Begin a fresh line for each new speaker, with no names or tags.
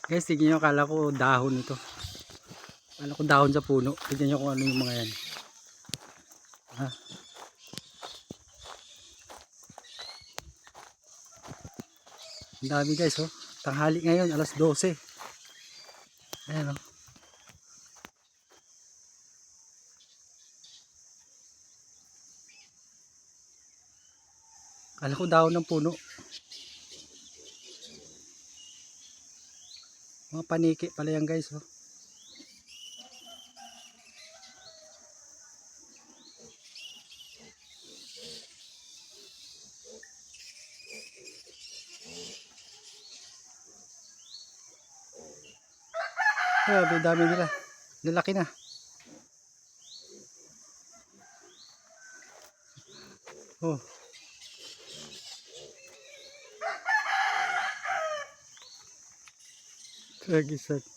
Guys, tignan nyo, kala ko dahon ito. Kala ko dahon sa puno. Tignan nyo kung ano yung mga yan. Ha? Ang dami guys, oh. Tanghali ngayon, alas 12. Ayan, oh. Kala ko dahon ng puno. Mga paniki pala yan guys, oh. Grabe, dami nila. Lalaki na. Oh. Tragisan.